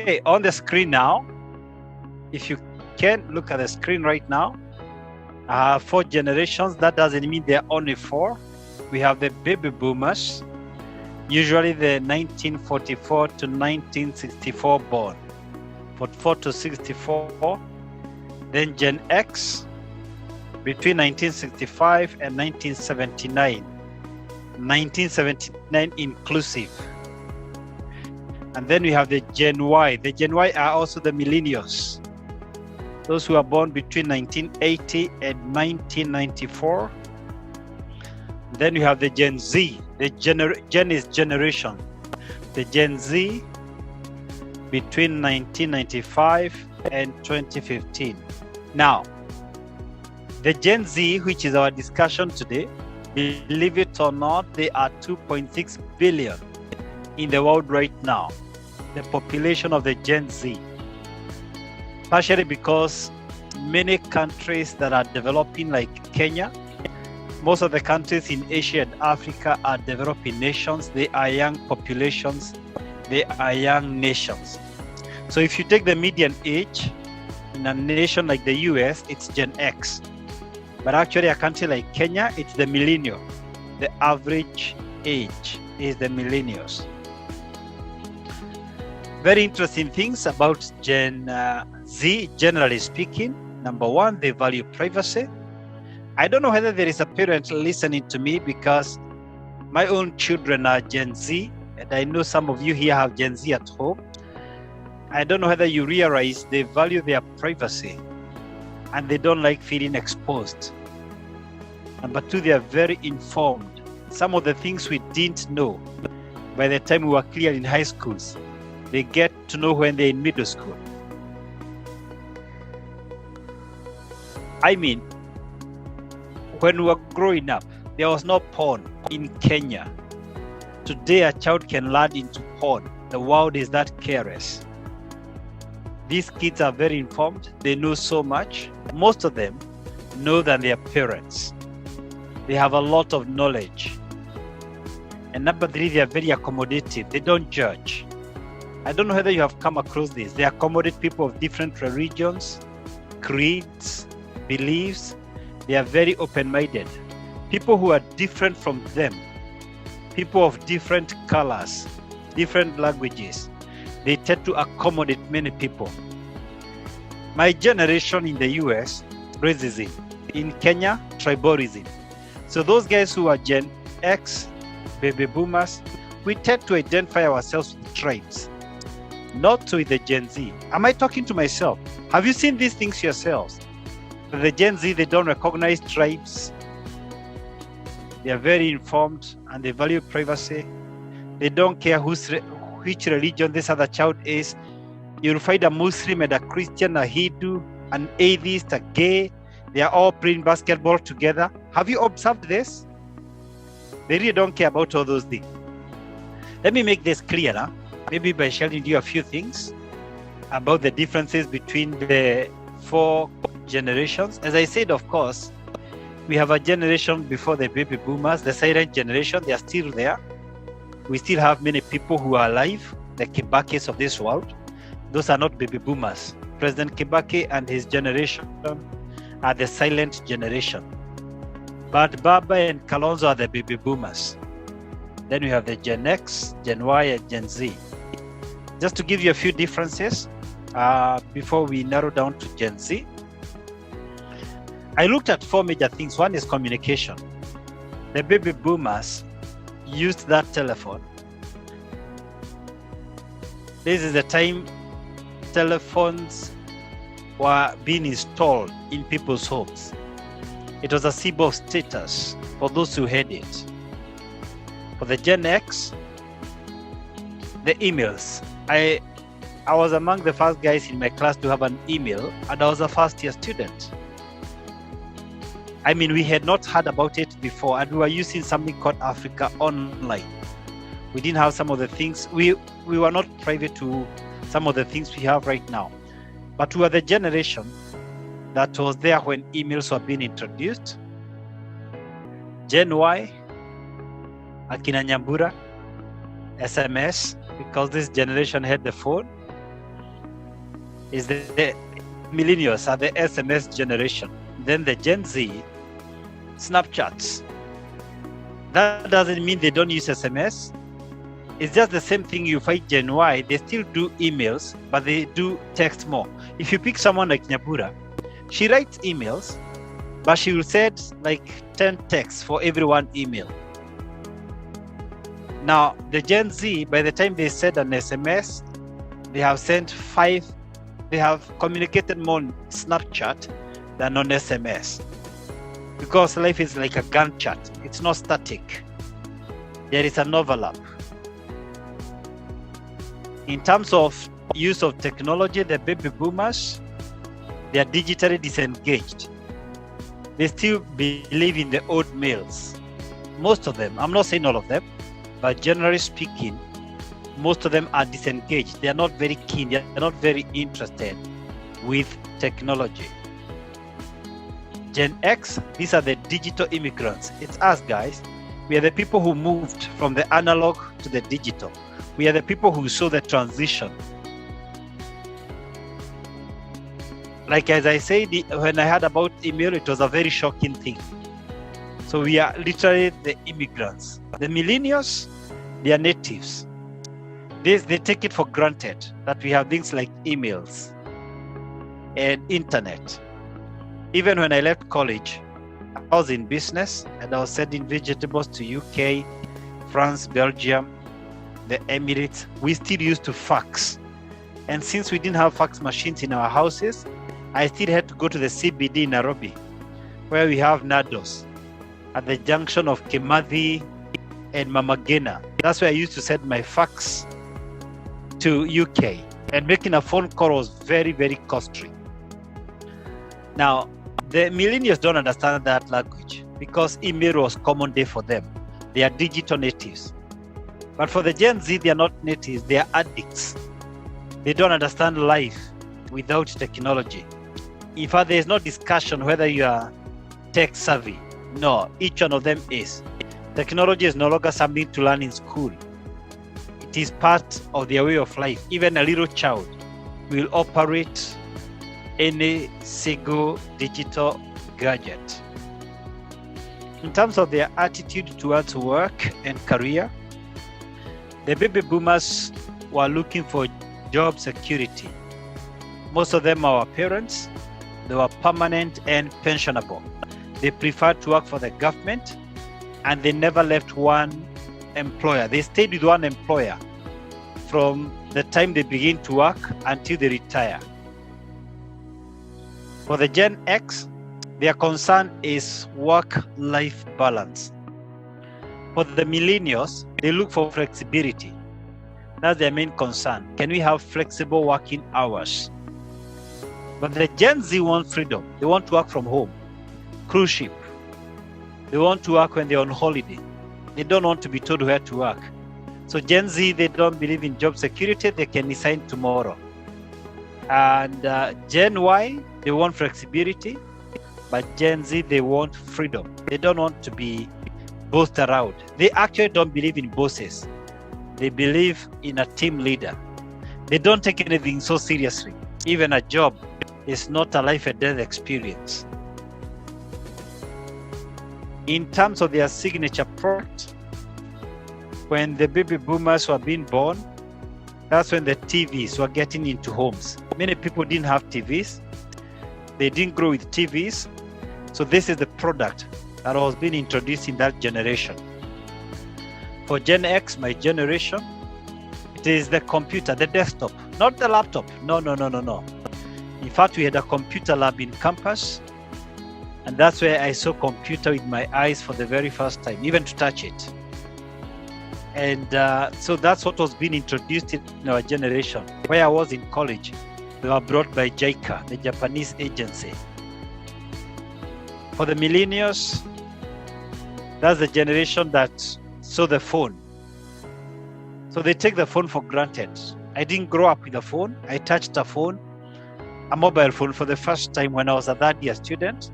Okay, on the screen now, if you can look at the screen right now, 4 generations. That doesn't mean there are only 4. We have the baby boomers, usually the 1944 to 1964 born, 44 to 64. Then Gen X, between 1965 and 1979, 1979 inclusive. And then we have the Gen Y. The Gen Y are also the millennials, those who are born between 1980 and 1994. Then we have the Gen Z. The Gen is generation. The Gen Z between 1995 and 2015. Now, the Gen Z, which is our discussion today, believe it or not, they are 2.6 billion in the world right now, the population of the Gen Z. Partially because many countries that are developing, like Kenya, most of the countries in Asia and Africa are developing nations. They are young populations. They are young nations. So if you take the median age in a nation like the US, it's Gen X. But actually a country like Kenya, it's the millennial. The average age is the millennials. Very interesting things about Gen Z, generally speaking. Number one, they value privacy. I don't know whether there is a parent listening to me, because my own children are Gen Z, and I know some of you here have Gen Z at home. I don't know whether you realize they value their privacy and they don't like feeling exposed. Number two, they are very informed. Some of the things we didn't know by the time we were clear in high schools, they get to know when they're in middle school. I mean, when we were growing up, there was no porn in Kenya. Today, a child can learn into porn. The world is that careless. These kids are very informed. They know so much. Most of them know than their parents. They have a lot of knowledge. And number three, they are very accommodative. They don't judge. I don't know whether you have come across this. They accommodate people of different religions, creeds, beliefs. They are very open-minded. People who are different from them, people of different colors, different languages, they tend to accommodate many people. My generation in the US, racism. In Kenya, tribalism. So those guys who are Gen X, baby boomers, we tend to identify ourselves with tribes, not with the Gen Z. Am I talking to myself? Have you seen these things yourselves? The Gen Z, they don't recognize tribes. They are very informed and they value privacy. They don't care which religion this other child is. You'll find a Muslim and a Christian, a Hindu, an atheist, a gay. They are all playing basketball together. Have you observed this? They really don't care about all those things. Let me make this clear now. Maybe by sharing you a few things about the differences between the 4 generations. As I said, of course, we have a generation before the baby boomers, the silent generation. They are still there. We still have many people who are alive, the Kibakis of this world. Those are not baby boomers. President Kibaki and his generation are the silent generation. But Baba and Kalonzo are the baby boomers. Then we have the Gen X, Gen Y, and Gen Z. Just to give you a few differences before we narrow down to Gen Z. I looked at 4 major things. One is communication. The baby boomers used that telephone. This is the time telephones were being installed in people's homes. It was a symbol of status for those who had it. For the Gen X, the emails. I was among the first guys in my class to have an email, and I was a first-year student. I mean, we had not heard about it before, and we were using something called Africa Online. We didn't have some of the things. We were not privy to some of the things we have right now. But we were the generation that was there when emails were being introduced. Gen Y, Akina Nyambura, SMS, because this generation had the phone. is the millennials are the SMS generation. Then the Gen Z, Snapchats. That doesn't mean they don't use SMS. It's just the same thing you find Gen Y. They still do emails, but they do text more. If you pick someone like Nyabura, she writes emails, but she will send like 10 texts for every one email. Now, the Gen Z, by the time they send an SMS, they have sent 5, they have communicated more on Snapchat than on SMS. Because life is like a Gantt chart. It's not static. There is an overlap. In terms of use of technology, the baby boomers, they are digitally disengaged. They still believe in the old males. Most of them, I'm not saying all of them, but generally speaking, most of them are disengaged. They are not very keen, they are not very interested with technology. Gen X, these are the digital immigrants. It's us, guys. We are the people who moved from the analog to the digital. We are the people who saw the transition. Like as I said, when I heard about email, it was a very shocking thing. So we are literally the immigrants. The millennials, they are natives. They take it for granted that we have things like emails and internet. Even when I left college, I was in business and I was sending vegetables to UK, France, Belgium, the Emirates. We still used to fax. And since we didn't have fax machines in our houses, I still had to go to the CBD in Nairobi, where we have Nados, at the junction of Kimathi and Mamagena. That's where I used to send my fax to UK. And making a phone call was very, very costly. Now, the millennials don't understand that language because email was common day for them. They are digital natives. But for the Gen Z, they are not natives, they are addicts. They don't understand life without technology. In fact, there is no discussion whether you are tech savvy. No, each one of them is. Technology is no longer something to learn in school. It is part of their way of life. Even a little child will operate any single digital gadget. In terms of their attitude towards work and career, the baby boomers were looking for job security. Most of them are our parents. They were permanent and pensionable. They preferred to work for the government and they never left one employer. They stayed with one employer from the time they begin to work until they retire. For the Gen X, their concern is work-life balance. For the millennials, they look for flexibility. That's their main concern. Can we have flexible working hours? But the Gen Z want freedom. They want to work from home, cruise ship. They want to work when they're on holiday. They don't want to be told where to work. So Gen Z, they don't believe in job security. They can resign tomorrow. And Gen Y, they want flexibility. But Gen Z, they want freedom. They don't want to be bossed around. They actually don't believe in bosses. They believe in a team leader. They don't take anything so seriously. Even a job is not a life and death experience. In terms of their signature product, when the baby boomers were being born, that's when the TVs were getting into homes. Many people didn't have TVs. They didn't grow with TVs. So this is the product that was being introduced in that generation. For Gen X, my generation, it is the computer, the desktop, not the laptop. No. In fact, we had a computer lab in campus, and that's where I saw computer with my eyes for the very first time, even to touch it. And so that's what was being introduced in our generation. Where I was in college, they were brought by JICA, the Japanese agency. For the millennials, that's the generation that saw the phone. So they take the phone for granted. I didn't grow up with a phone. I touched a phone, a mobile phone, for the first time when I was a third-year student.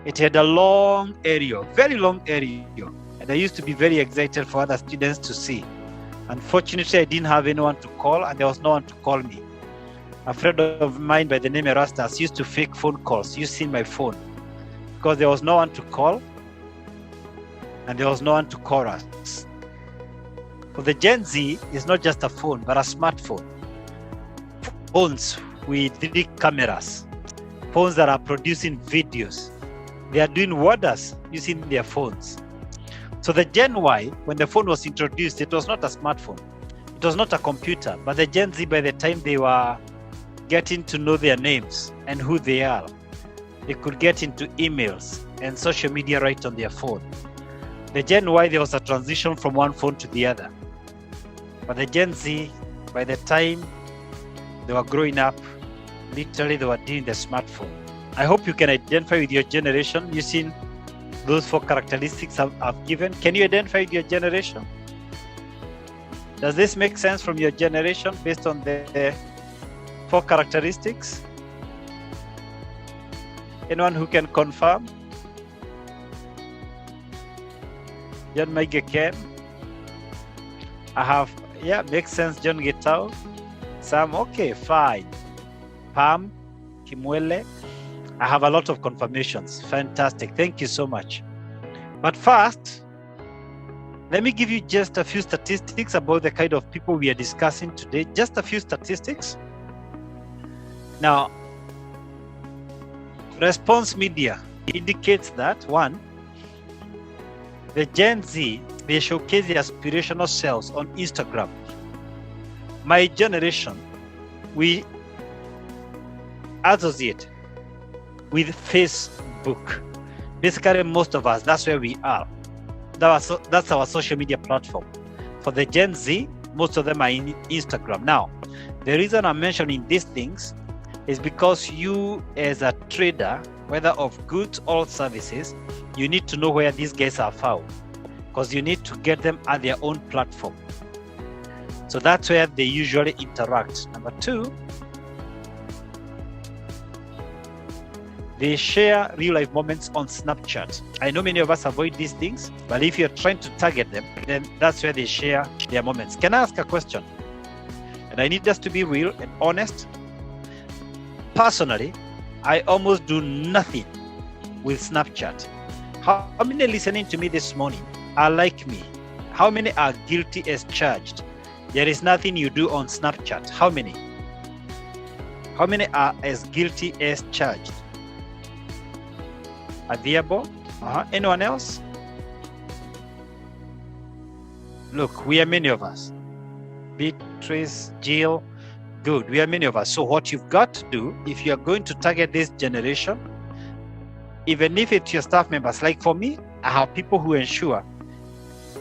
It had a long aerial, very long aerial. And I used to be very excited for other students to see. Unfortunately, I didn't have anyone to call and there was no one to call me. A friend of mine by the name Erastus used to fake phone calls using my phone because there was no one to call and there was no one to call us. For the Gen Z, it's not just a phone, but a smartphone. Phones with 3 cameras, phones that are producing videos. They are doing wonders using their phones. So the Gen Y, when the phone was introduced, it was not a smartphone. It was not a computer, but the Gen Z, by the time they were getting to know their names and who they are, they could get into emails and social media right on their phone. The Gen Y, there was a transition from one phone to the other. But the Gen Z, by the time they were growing up, literally they were doing the smartphone. I hope you can identify with your generation using those 4 characteristics I've given. Can you identify with your generation? Does this make sense from your generation based on the 4 characteristics? Anyone who can confirm? John Maige Ken. I have, yeah, makes sense. John Getao. Sam, okay, fine. Pam, Kimwele. I have a lot of confirmations. Fantastic. Thank you so much. But first, let me give you just a few statistics about the kind of people we are discussing today. Just a few statistics. Now, response media indicates that, 1, the Gen Z, they showcase their aspirational selves on Instagram. My generation, we associate with Facebook. Basically, most of us, that's where we are. That's our social media platform. For the Gen Z, most of them are in Instagram. Now, the reason I'm mentioning these things is because you, as a trader, whether of goods or services, you need to know where these guys are found, because you need to get them at their own platform. So that's where they usually interact. Number 2, they share real life moments on Snapchat. I know many of us avoid these things, but if you're trying to target them, then that's where they share their moments. Can I ask a question? And I need us to be real and honest. Personally, I almost do nothing with Snapchat. How many listening to me this morning are like me? How many are guilty as charged? There is nothing you do on Snapchat. How many? How many are as guilty as charged? Available? Anyone else? Look, we are many of us. Beatrice, Jill, good. We are many of us. So what you've got to do, if you are going to target this generation, even if it's your staff members, like for me, I have people who ensure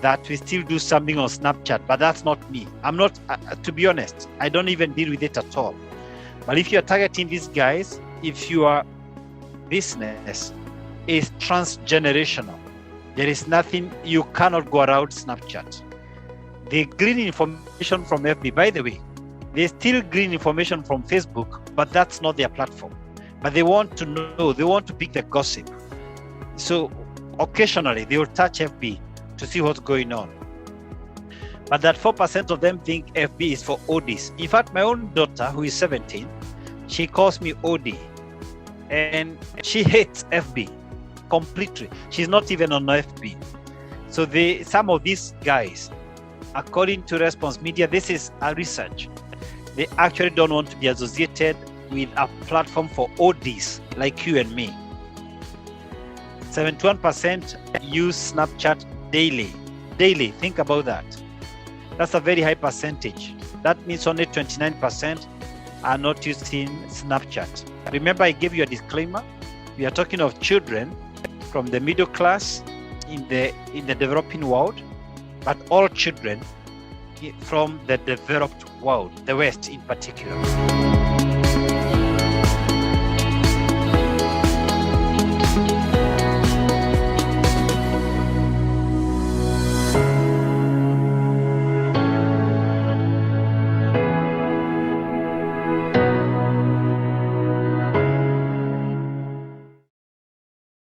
that we still do something on Snapchat, but that's not me. I'm not, to be honest, I don't even deal with it at all. But if you're targeting these guys, if your business is transgenerational, there is nothing, you cannot go around Snapchat. They glean information from FB. By the way, they still glean information from Facebook, but that's not their platform. But they want to know, they want to pick the gossip. So occasionally they will touch FB to see what's going on. But that 4% of them think FB is for ODs. In fact, my own daughter, who is 17, she calls me OD. And she hates FB completely. She's not even on FB. So some of these guys, according to Response Media, this is a research, they actually don't want to be associated with a platform for ODs like you and me. 71% use Snapchat daily. Daily, think about that. That's a very high percentage. That means only 29% are not using Snapchat. Remember, I gave you a disclaimer. We are talking of children from the middle class in the developing world, but all children from the developed world, the West in particular.